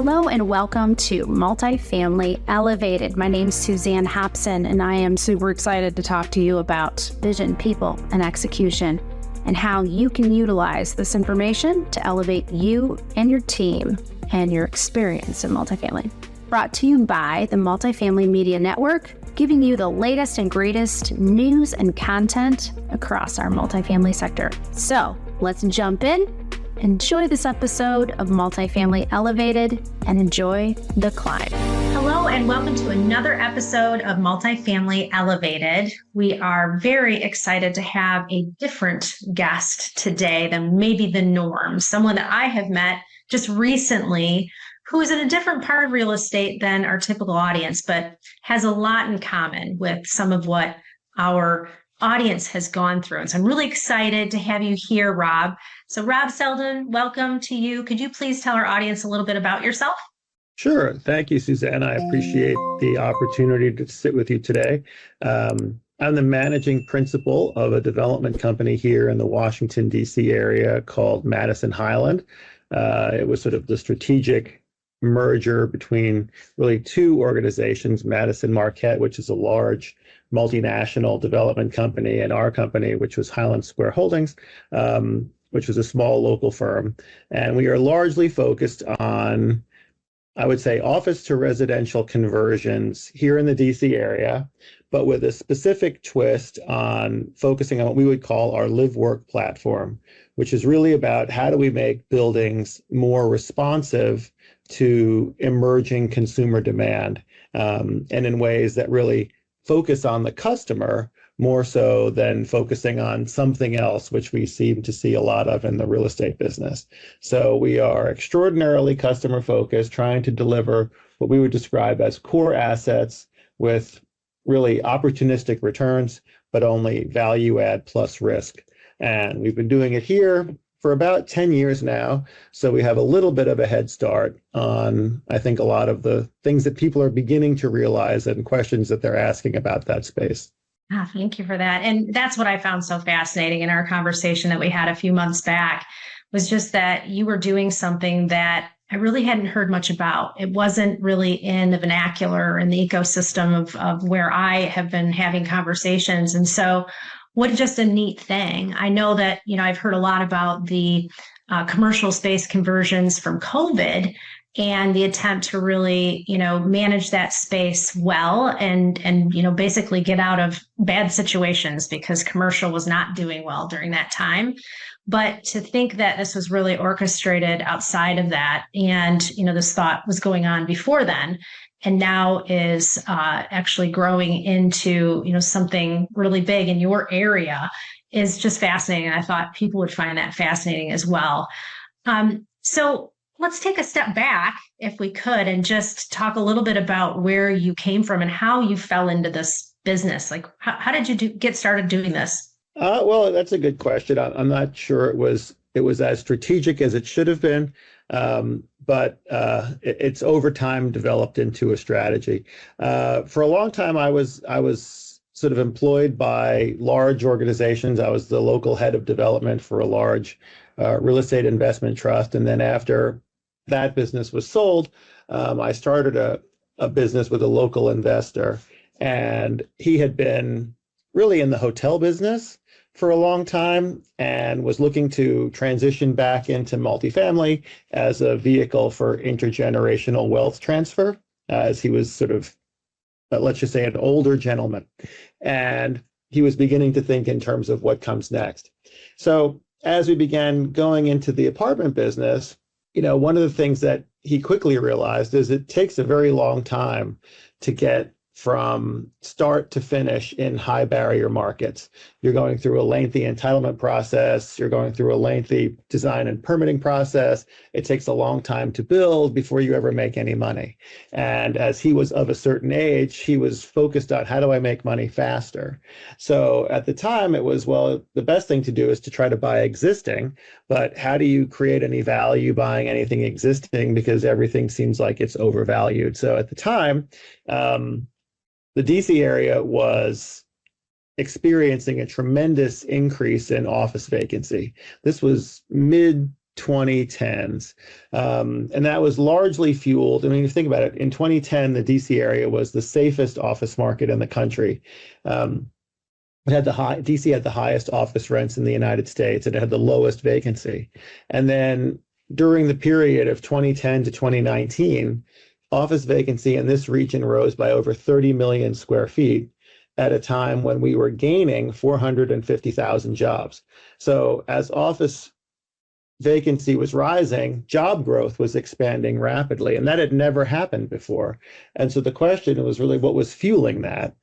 Hello and welcome to Multifamily Elevated. My name's Suzanne Hopson, and I am super excited to talk to you about vision, people, and execution, and how you can utilize this information to elevate you and your team and your experience in multifamily. Brought to you by the Multifamily Media Network, giving you the latest and greatest news and content across our multifamily sector. So let's jump in, enjoy this episode of Multifamily Elevated, and enjoy the climb. Hello, and welcome to another episode of Multifamily Elevated. We are very excited to have a different guest today than maybe the norm, someone that I have met just recently who is in a different part of real estate than our typical audience, but has a lot in common with some of what our audience has gone through. And so I'm really excited to have you here, Rob. So Rob Seldin, welcome to you. Could you please tell our audience a little bit about yourself? Sure. Thank you, Suzanne. I appreciate the opportunity to sit with you today. I'm the managing principal of a development company here in the Washington, D.C. area called Madison Highland. It was sort of the strategic merger between really two organizations, Madison Marquette, which is a large multinational development company, and our company, which was Highland Square Holdings, which was a small local firm. And we are largely focused on, I would say, office to residential conversions here in the DC area, but with a specific twist on focusing on what we would call our live work platform, which is really about how do we make buildings more responsive to emerging consumer demand, and in ways that really focus on the customer more so than focusing on something else, which we seem to see a lot of in the real estate business. So we are extraordinarily customer focused, trying to deliver what we would describe as core assets with really opportunistic returns, but only value add plus risk. And we've been doing it here for about 10 years now. So we have a little bit of a head start on, I think, a lot of the things that people are beginning to realize and questions that they're asking about that space. Thank you for that. And that's what I found so fascinating in our conversation that we had a few months back, was just that you were doing something that I really hadn't heard much about. It wasn't really in the vernacular, in the ecosystem of where I have been having conversations. And so what just a neat thing. I know that, I've heard a lot about the commercial space conversions from COVID and the attempt to really, manage that space well and basically get out of bad situations because commercial was not doing well during that time. But to think that this was really orchestrated outside of that, and, this thought was going on before then, and now is actually growing into, something really big in your area is just fascinating. And I thought people would find that fascinating as well. So let's take a step back, if we could, and just talk a little bit about where you came from and how you fell into this business. Like, how did you get started doing this? Well, that's a good question. I'm not sure it was as strategic as it should have been, but it's over time developed into a strategy. For a long time, I was sort of employed by large organizations. I was the local head of development for a large real estate investment trust, and then after that business was sold, I started a business with a local investor, and he had been really in the hotel business for a long time and was looking to transition back into multifamily as a vehicle for intergenerational wealth transfer, as he was sort of, let's just say, an older gentleman. And he was beginning to think in terms of what comes next. So as we began going into the apartment business, one of the things that he quickly realized is it takes a very long time to get from start to finish in high barrier markets. You're going through a lengthy entitlement process. You're going through a lengthy design and permitting process. It takes a long time to build before you ever make any money. And as he was of a certain age, he was focused on how do I make money faster? So at the time it was, well, the best thing to do is to try to buy existing, but how do you create any value buying anything existing, because everything seems like it's overvalued. So at the time, the DC area was experiencing a tremendous increase in office vacancy. This was mid 2010s. And that was largely fueled. I mean, if you think about it, in 2010, the DC area was the safest office market in the country. DC had the highest office rents in the United States, and it had the lowest vacancy. And then during the period of 2010 to 2019, office vacancy in this region rose by over 30 million square feet at a time when we were gaining 450,000 jobs. So as office vacancy was rising, job growth was expanding rapidly, and that had never happened before. And so the question was really what was fueling that?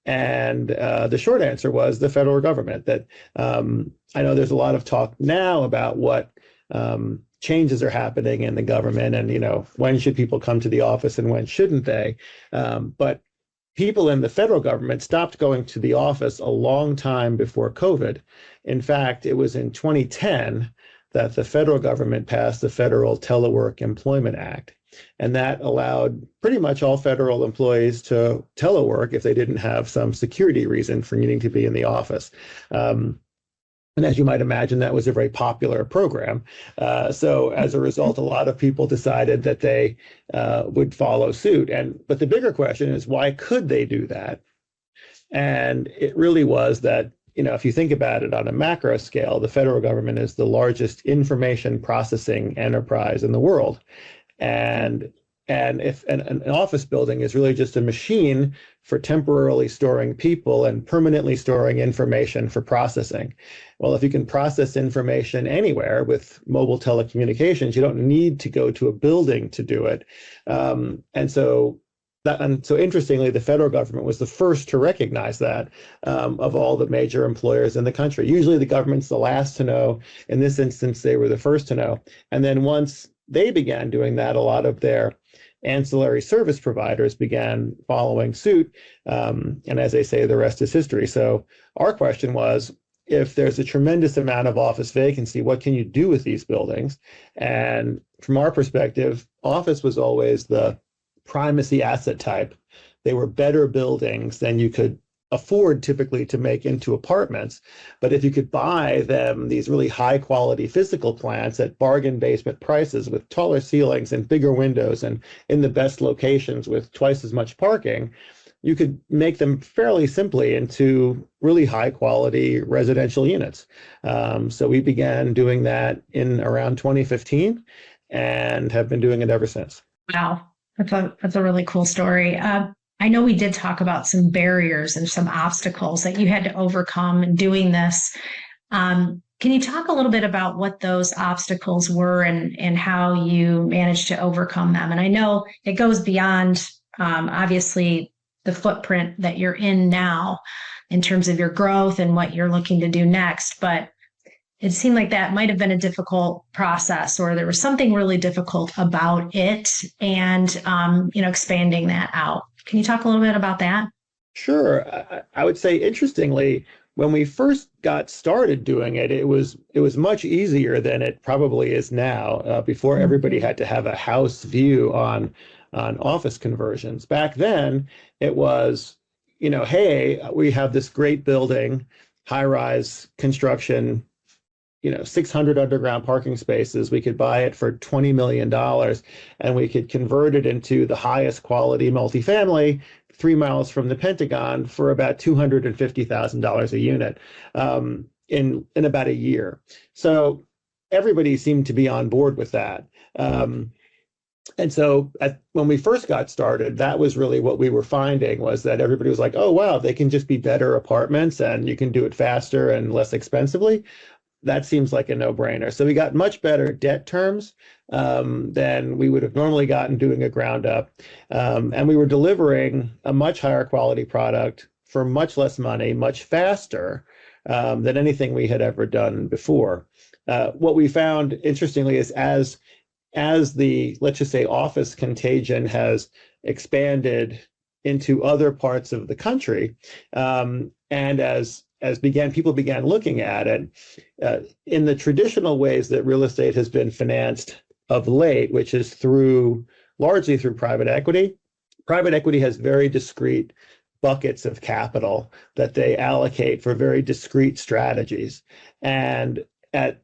And the short answer was the federal government. That I know there's a lot of talk now about what changes are happening in the government, and when should people come to the office and when shouldn't they? But people in the federal government stopped going to the office a long time before COVID. In fact, it was in 2010 that the federal government passed the Federal Telework Employment Act. And that allowed pretty much all federal employees to telework if they didn't have some security reason for needing to be in the office. And as you might imagine, that was a very popular program. So as a result, a lot of people decided that they would follow suit. But the bigger question is, why could they do that? And it really was that, if you think about it on a macro scale, the federal government is the largest information processing enterprise in the world. And if an office building is really just a machine for temporarily storing people and permanently storing information for processing. Well, if you can process information anywhere with mobile telecommunications, you don't need to go to a building to do it. And so interestingly, the federal government was the first to recognize that of all the major employers in the country. Usually the government's the last to know. In this instance, they were the first to know. And then once they began doing that, a lot of their ancillary service providers began following suit. And as they say, the rest is history. So our question was, if there's a tremendous amount of office vacancy, what can you do with these buildings? And from our perspective, office was always the primacy asset type. They were better buildings than you could afford typically to make into apartments. But if you could buy them, these really high quality physical plants at bargain basement prices with taller ceilings and bigger windows and in the best locations with twice as much parking, you could make them fairly simply into really high quality residential units. So we began doing that in around 2015 and have been doing it ever since. Wow. That's a really cool story. I know we did talk about some barriers and some obstacles that you had to overcome in doing this. Can you talk a little bit about what those obstacles were and how you managed to overcome them? And I know it goes beyond, obviously, the footprint that you're in now in terms of your growth and what you're looking to do next, but it seemed like that might have been a difficult process, or there was something really difficult about it and, expanding that out. Can you talk a little bit about that? Sure. I would say, interestingly, when we first got started doing it, it was much easier than it probably is now. Before, everybody had to have a house view on office conversions. Back then, it was, hey, we have this great building, high-rise construction, 600 underground parking spaces. We could buy it for $20 million and we could convert it into the highest quality multifamily 3 miles from the Pentagon for about $250,000 a unit in about a year. So everybody seemed to be on board with that. And so when we first got started, that was really what we were finding, was that everybody was like, oh, wow, they can just be better apartments and you can do it faster and less expensively. That seems like a no-brainer. So we got much better debt terms than we would have normally gotten doing a ground up. And we were delivering a much higher quality product for much less money, much faster than anything we had ever done before. What we found, interestingly, is as the, let's just say, office contagion has expanded into other parts of the country, and as people began looking at it in the traditional ways that real estate has been financed of late, which is largely through private equity. Private equity has very discrete buckets of capital that they allocate for very discrete strategies. And at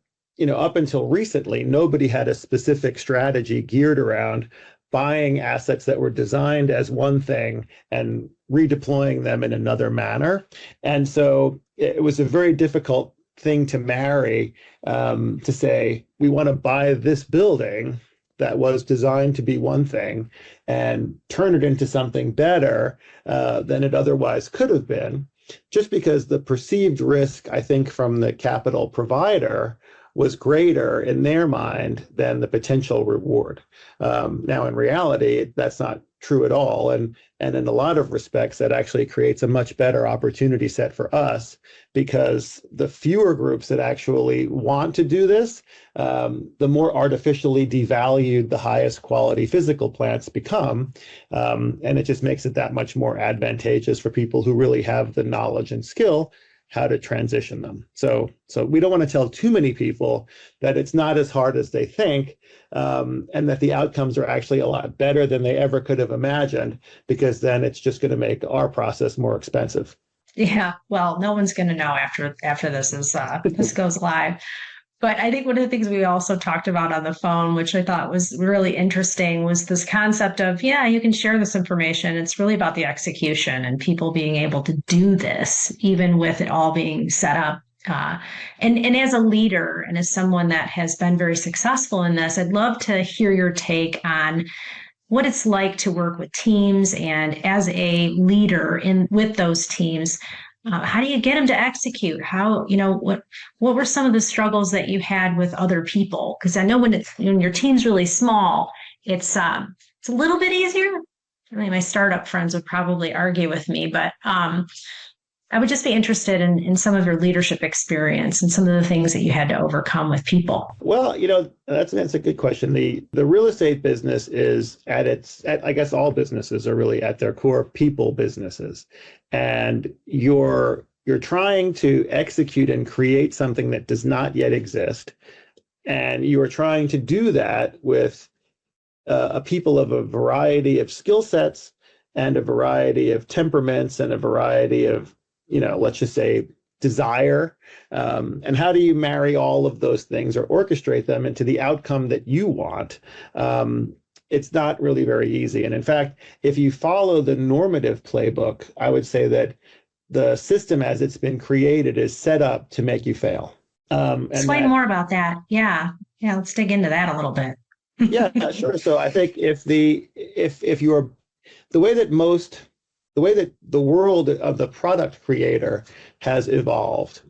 up until recently, nobody had a specific strategy geared around buying assets that were designed as one thing and redeploying them in another manner. And so it was a very difficult thing to marry, to say, we want to buy this building that was designed to be one thing and turn it into something better than it otherwise could have been, just because the perceived risk, I think, from the capital provider was greater in their mind than the potential reward. Now, in reality, that's not true at all. And in a lot of respects, that actually creates a much better opportunity set for us, because the fewer groups that actually want to do this, the more artificially devalued the highest quality physical plants become. And it just makes it that much more advantageous for people who really have the knowledge and skill how to transition them. So we don't want to tell too many people that it's not as hard as they think, and that the outcomes are actually a lot better than they ever could have imagined, because then it's just going to make our process more expensive. Yeah, well, no one's going to know after this goes live. But I think one of the things we also talked about on the phone, which I thought was really interesting, was this concept of, yeah, you can share this information. It's really about the execution and people being able to do this, even with it all being set up. And as a leader and as someone that has been very successful in this, I'd love to hear your take on what it's like to work with teams, and as a leader with those teams. How do you get them to execute? What were some of the struggles that you had with other people? Because I know when your team's really small, it's a little bit easier. I mean, my startup friends would probably argue with me, but I would just be interested in some of your leadership experience and some of the things that you had to overcome with people. Well, that's a good question. The real estate business is I guess all businesses are really at their core people businesses. And you're trying to execute and create something that does not yet exist. And you are trying to do that with a people of a variety of skill sets and a variety of temperaments and a variety of, let's just say, desire. And how do you marry all of those things or orchestrate them into the outcome that you want? It's not really very easy. And in fact, if you follow the normative playbook, I would say that the system as it's been created is set up to make you fail. Explain more about that. Yeah. Let's dig into that a little bit. Yeah, sure. So I think if you're the way that the world of the product creator has evolved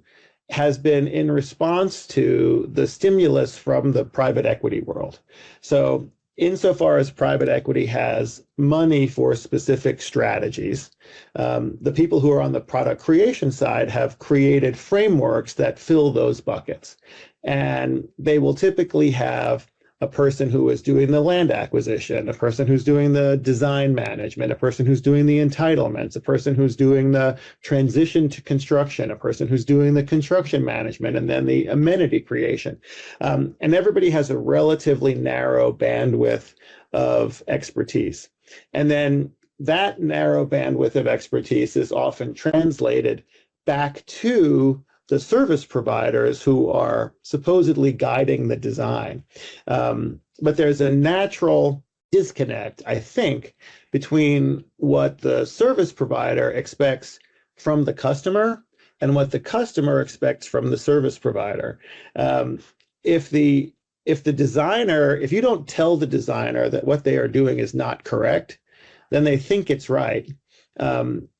has been in response to the stimulus from the private equity world. So insofar as private equity has money for specific strategies, the people who are on the product creation side have created frameworks that fill those buckets. And they will typically have a person who is doing the land acquisition, a person who's doing the design management, a person who's doing the entitlements, a person who's doing the transition to construction, a person who's doing the construction management, and then the amenity creation. And everybody has a relatively narrow bandwidth of expertise. And then that narrow bandwidth of expertise is often translated back to the service providers who are supposedly guiding the design. But there's a natural disconnect, I think, between what the service provider expects from the customer and what the customer expects from the service provider. If you don't tell the designer that what they are doing is not correct, then they think it's right.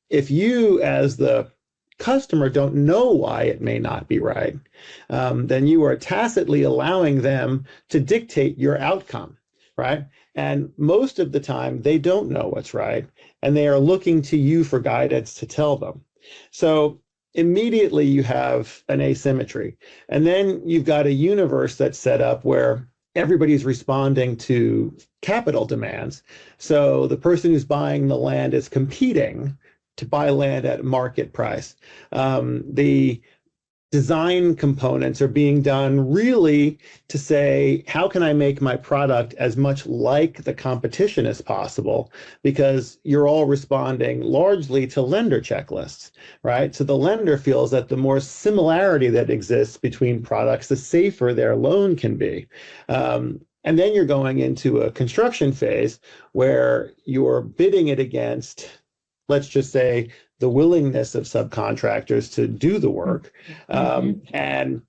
If you, as the customer, don't know why it may not be right, then you are tacitly allowing them to dictate your outcome, right? And most of the time, they don't know what's right, and they are looking to you for guidance to tell them. So immediately you have an asymmetry. And then you've got a universe that's set up where everybody's responding to capital demands. So the person who's buying the land is competing to buy land at market price. The design components are being done really to say, how can I make my product as much like the competition as possible? Because you're all responding largely to lender checklists, right? So the lender feels that the more similarity that exists between products, the safer their loan can be. And then you're going into a construction phase where you're bidding it against, let's just say, the willingness of subcontractors to do the work. And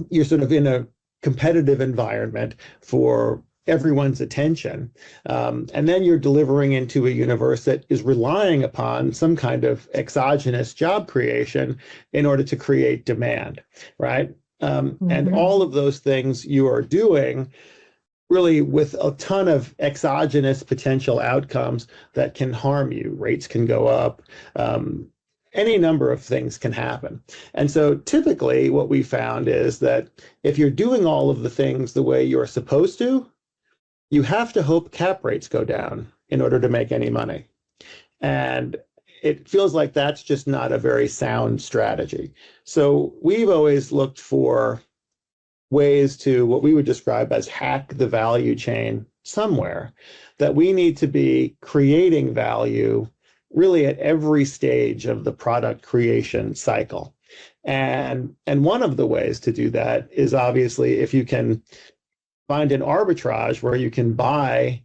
you're sort of in a competitive environment for everyone's attention. And then you're delivering into a universe that is relying upon some kind of exogenous job creation in order to create demand, right? And all of those things you are doing really with a ton of exogenous potential outcomes that can harm you. Rates can go up. Any number of things can happen. And so typically what we found is that if you're doing all of the things the way you're supposed to, you have to hope cap rates go down in order to make any money. And it feels like that's just not a very sound strategy. So we've always looked for ways to what we would describe as hack the value chain somewhere, that we need to be creating value really at every stage of the product creation cycle. And one of the ways to do that is obviously if you can find an arbitrage where you can buy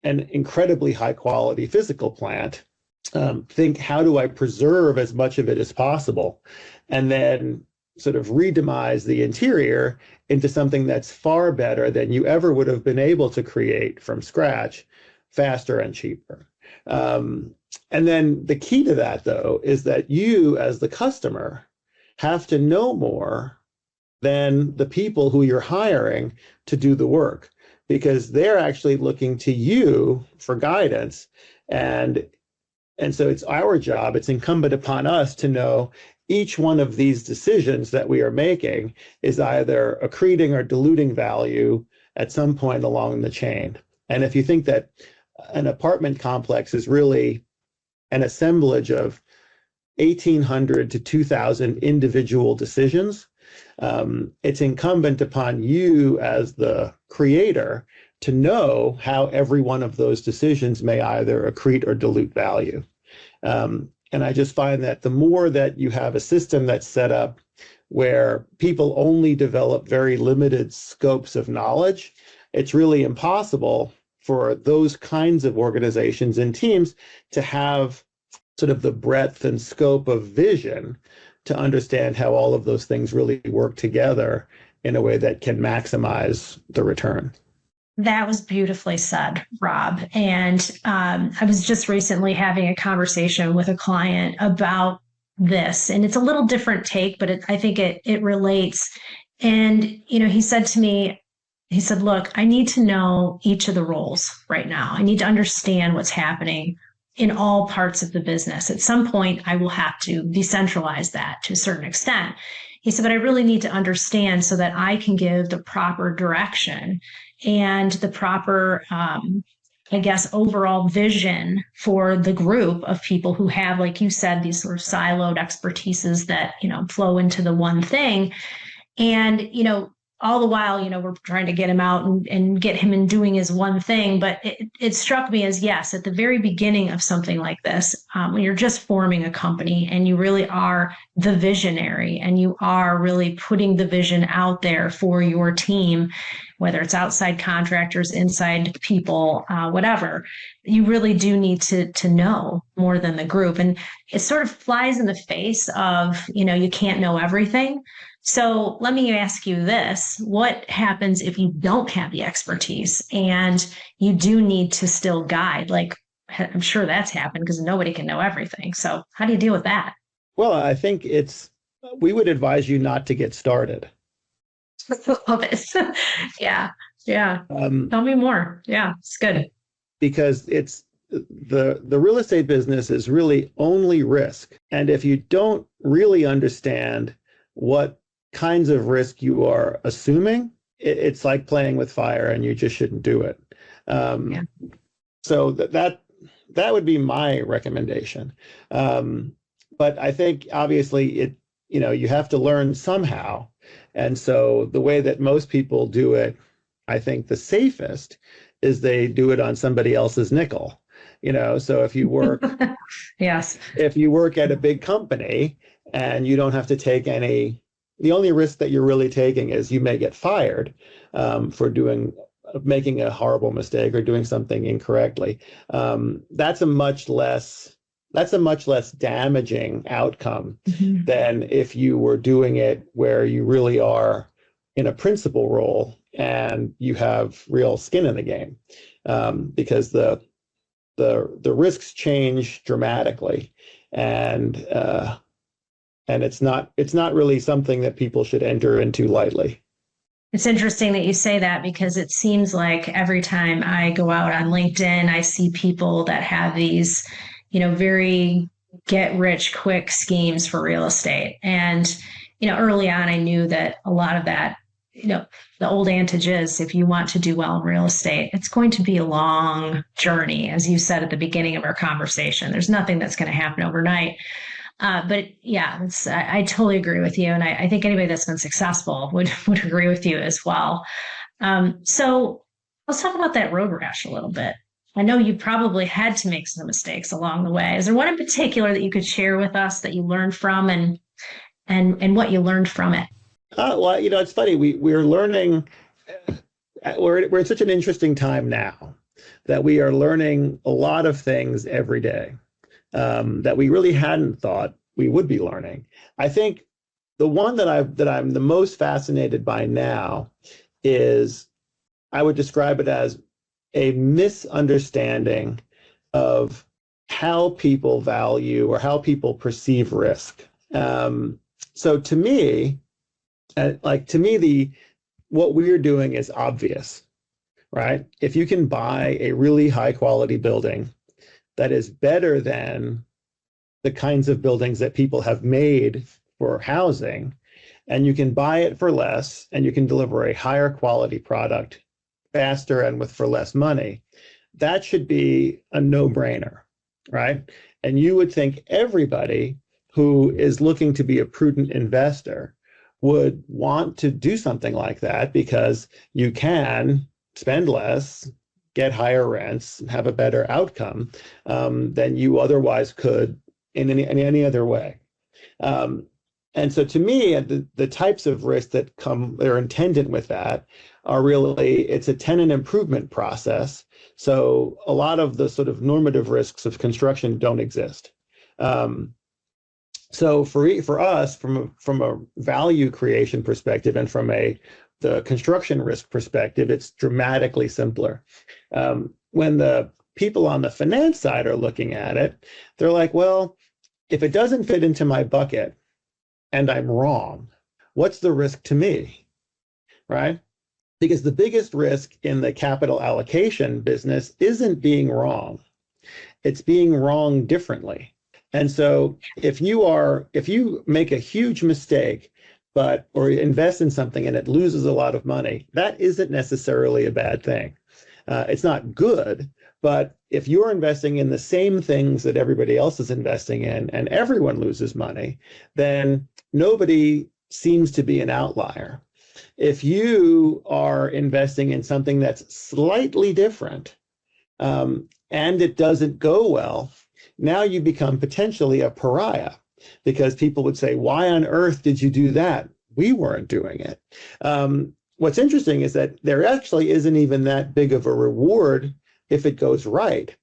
an incredibly high quality physical plant, think, how do I preserve as much of it as possible? And then sort of redemise the interior into something that's far better than you ever would have been able to create from scratch, faster and cheaper. And then the key to that, though, is that you as the customer have to know more than the people who you're hiring to do the work, because they're actually looking to you for guidance. And so it's our job, it's incumbent upon us to know each one of these decisions that we are making is either accreting or diluting value at some point along the chain. And if you think that an apartment complex is really an assemblage of 1,800 to 2,000 individual decisions, it's incumbent upon you as the creator to know how every one of those decisions may either accrete or dilute value. And I just find that the more that you have a system that's set up where people only develop very limited scopes of knowledge, it's really impossible for those kinds of organizations and teams to have sort of the breadth and scope of vision to understand how all of those things really work together in a way that can maximize the return. That was beautifully said, Rob. And I was just recently having a conversation with a client about this, and it's a little different take, but I think it relates. And, he said to me, he said, look, I need to know each of the roles right now. I need to understand what's happening in all parts of the business. At some point, I will have to decentralize that to a certain extent. He said, but I really need to understand so that I can give the proper direction and the proper, overall vision for the group of people who have, like you said, these sort of siloed expertises that, flow into the one thing. And, all the while, we're trying to get him out and get him in doing his one thing. But it struck me as, yes, at the very beginning of something like this, when you're just forming a company and you really are the visionary and you are really putting the vision out there for your team, whether it's outside contractors, inside people, whatever, you really do need to know more than the group. And it sort of flies in the face of, you can't know everything. So let me ask you this. What happens if you don't have the expertise and you do need to still guide? Like, I'm sure that's happened because nobody can know everything. So how do you deal with that? Well, I think we would advise you not to get started. Love it. Yeah. Tell me more. Yeah, it's good. Because it's the real estate business is really only risk. And if you don't really understand what kinds of risk you are assuming, it's like playing with fire and you just shouldn't do it. So that would be my recommendation. But I think obviously you have to learn somehow. And so the way that most people do it, I think the safest is they do it on somebody else's nickel. So if you work Yes. if you work at a big company and you don't have to take the only risk that you're really taking is you may get fired for making a horrible mistake or doing something incorrectly. That's a much less damaging outcome than if you were doing it where you really are in a principal role and you have real skin in the game, because the risks change dramatically, and it's not really something that people should enter into lightly. It's interesting that you say that, because it seems like every time I go out on LinkedIn, I see people that have these, very get rich quick schemes for real estate. And, early on, I knew that a lot of that, the old adage is, if you want to do well in real estate, it's going to be a long journey. As you said at the beginning of our conversation, there's nothing that's going to happen overnight. But yeah, I totally agree with you. And I think anybody that's been successful would agree with you as well. So let's talk about that road rash a little bit. I know you probably had to make some mistakes along the way. Is there one in particular that you could share with us that you learned from, and what you learned from it? Well, it's funny. We're learning. We're in such an interesting time now that we are learning a lot of things every day that we really hadn't thought we would be learning. I think the one that I'm the most fascinated by now is, I would describe it as a misunderstanding of how people value or how people perceive risk. So to me, what we're doing is obvious, right? If you can buy a really high quality building that is better than the kinds of buildings that people have made for housing, and you can buy it for less, and you can deliver a higher quality product faster and for less money, that should be a no-brainer, right? And you would think everybody who is looking to be a prudent investor would want to do something like that, because you can spend less, get higher rents, and have a better outcome than you otherwise could in any other way. And so to me, the types of risks that are intended with that are really, it's a tenant improvement process. So a lot of the sort of normative risks of construction don't exist. So for us, from a value creation perspective and from the construction risk perspective, it's dramatically simpler. When the people on the finance side are looking at it, they're like, well, if it doesn't fit into my bucket and I'm wrong, what's the risk to me, right? Because the biggest risk in the capital allocation business isn't being wrong. It's being wrong differently. And so if you make a huge mistake, or invest in something and it loses a lot of money, that isn't necessarily a bad thing. It's not good, but if you're investing in the same things that everybody else is investing in and everyone loses money, then nobody seems to be an outlier. If you are investing in something that's slightly different, and it doesn't go well, now you become potentially a pariah, because people would say, why on earth did you do that? We weren't doing it. What's interesting is that there actually isn't even that big of a reward if it goes right,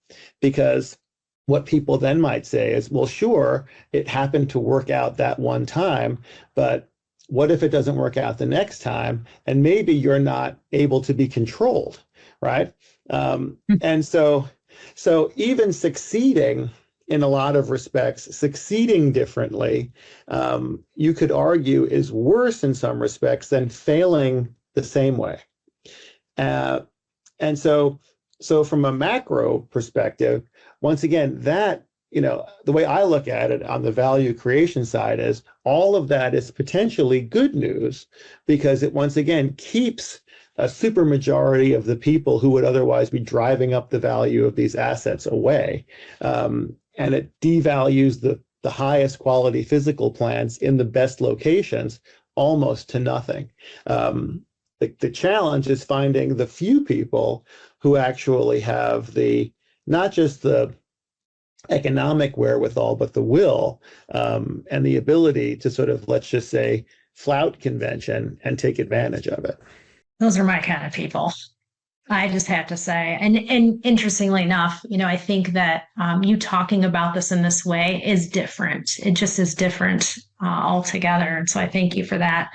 because what people then might say is, well, sure, it happened to work out that one time, but what if it doesn't work out the next time? And maybe you're not able to be controlled, right? And so even succeeding in a lot of respects, succeeding differently, you could argue is worse in some respects than failing the same way. And so from a macro perspective, once again, that, the way I look at it on the value creation side is all of that is potentially good news, because it once again keeps a supermajority of the people who would otherwise be driving up the value of these assets away. And it devalues the highest quality physical plants in the best locations almost to nothing. The challenge is finding the few people who actually have not just the economic wherewithal, but the will and the ability to sort of, let's just say, flout convention and take advantage of it. Those are my kind of people. I just have to say, and interestingly enough, I think that you talking about this in this way is different. It just is different altogether. And so I thank you for that.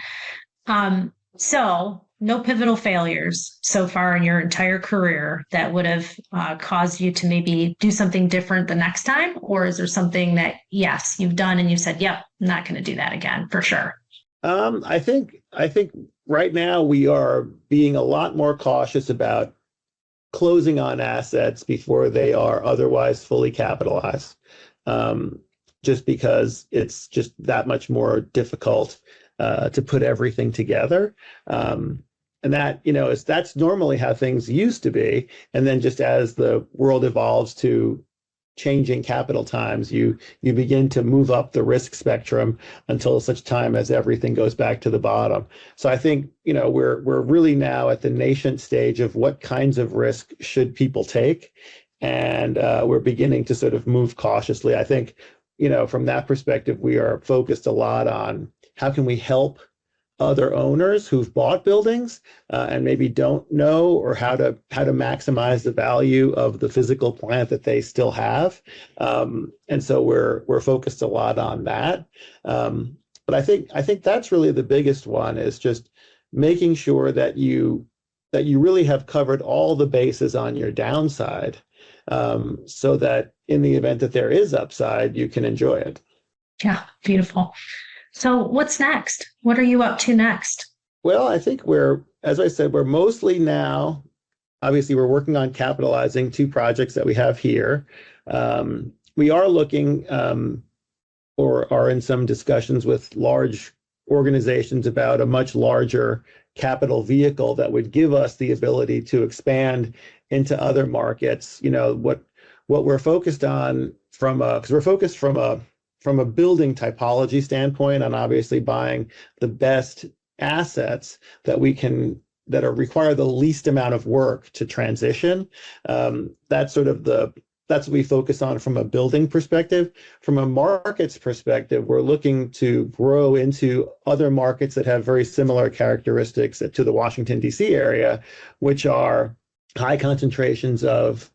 So no pivotal failures so far in your entire career that would have caused you to maybe do something different the next time? Or is there something that, yes, you've done and you said, yep, I'm not going to do that again for sure? I think right now we are being a lot more cautious about closing on assets before they are otherwise fully capitalized, just because it's just that much more difficult to put everything together. And that, that's normally how things used to be. And then just as the world evolves to changing capital times, you begin to move up the risk spectrum until such time as everything goes back to the bottom. So I think, we're really now at the nascent stage of what kinds of risk should people take. And we're beginning to sort of move cautiously. I think, from that perspective, we are focused a lot on how can we help other owners who've bought buildings and maybe don't know or how to maximize the value of the physical plant that they still have. And so we're focused a lot on that. But I think that's really the biggest one, is just making sure that you really have covered all the bases on your downside, so that in the event that there is upside, you can enjoy it. Yeah, beautiful. So what's next? What are you up to next? Well, I think as I said, we're mostly now, obviously we're working on capitalizing 2 projects that we have here. We are looking or are in some discussions with large organizations about a much larger capital vehicle that would give us the ability to expand into other markets. What we're focused on because we're focused from a building typology standpoint on obviously buying the best assets that require the least amount of work to transition. That's what we focus on from a building perspective. From a markets perspective, we're looking to grow into other markets that have very similar characteristics to the Washington, D.C. area, which are high concentrations of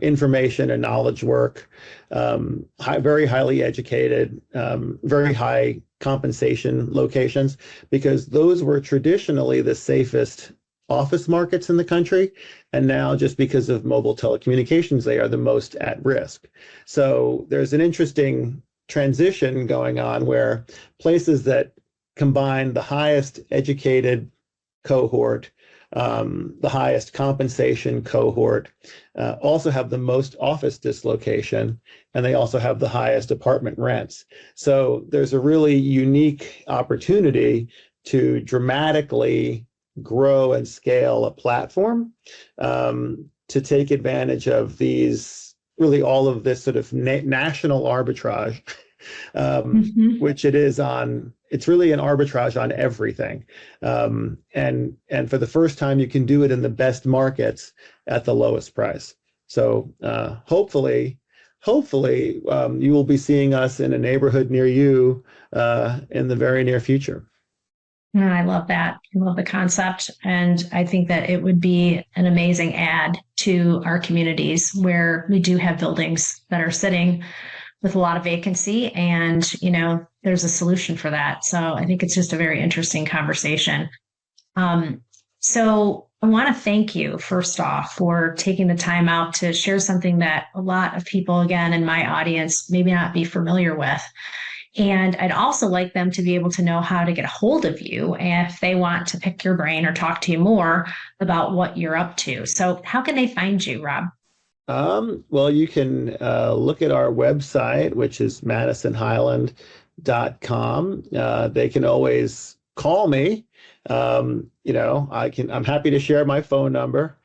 information and knowledge work, very highly educated, very high compensation locations, because those were traditionally the safest office markets in the country. And now, just because of mobile telecommunications, they are the most at risk. So there's an interesting transition going on where places that combine the highest educated cohort, the highest compensation cohort, also have the most office dislocation, and they also have the highest apartment rents. So there's a really unique opportunity to dramatically grow and scale a platform to take advantage of really all of this sort of national arbitrage, which it's really an arbitrage on everything. And for the first time, you can do it in the best markets at the lowest price. So hopefully you will be seeing us in a neighborhood near you in the very near future. I love that. I love the concept. And I think that it would be an amazing add to our communities where we do have buildings that are sitting with a lot of vacancy, and, there's a solution for that. So I think it's just a very interesting conversation. So I want to thank you, first off, for taking the time out to share something that a lot of people, again, in my audience, maybe not be familiar with. And I'd also like them to be able to know how to get a hold of you if they want to pick your brain or talk to you more about what you're up to. So how can they find you, Rob? Well, you can look at our website, which is madisonhighland.com. They can always call me. I'm happy to share my phone number.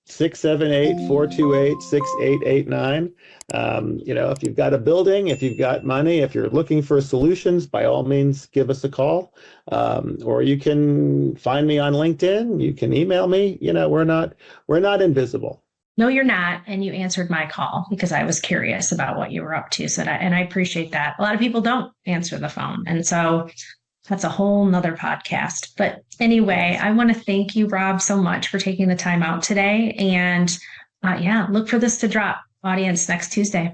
678-428-6889. If you've got a building, if you've got money, if you're looking for solutions, by all means, give us a call. Or you can find me on LinkedIn. You can email me. We're not invisible. No, you're not. And you answered my call because I was curious about what you were up to. And I appreciate that. A lot of people don't answer the phone. And so that's a whole nother podcast. But anyway, I want to thank you, Rob, so much for taking the time out today. And look for this to drop, audience, next Tuesday.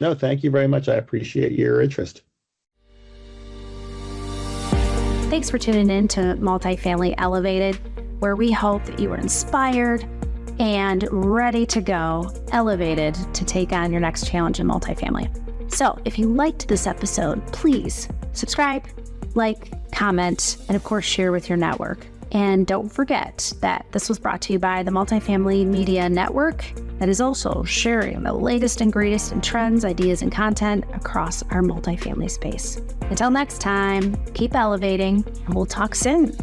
No, thank you very much. I appreciate your interest. Thanks for tuning in to Multifamily Elevated, where we hope that you are inspired and ready to go, elevated to take on your next challenge in multifamily. So if you liked this episode, please subscribe, like, comment, and of course, share with your network. And don't forget that this was brought to you by the Multifamily Media Network that is also sharing the latest and greatest in trends, ideas, and content across our multifamily space. Until next time, keep elevating, and we'll talk soon.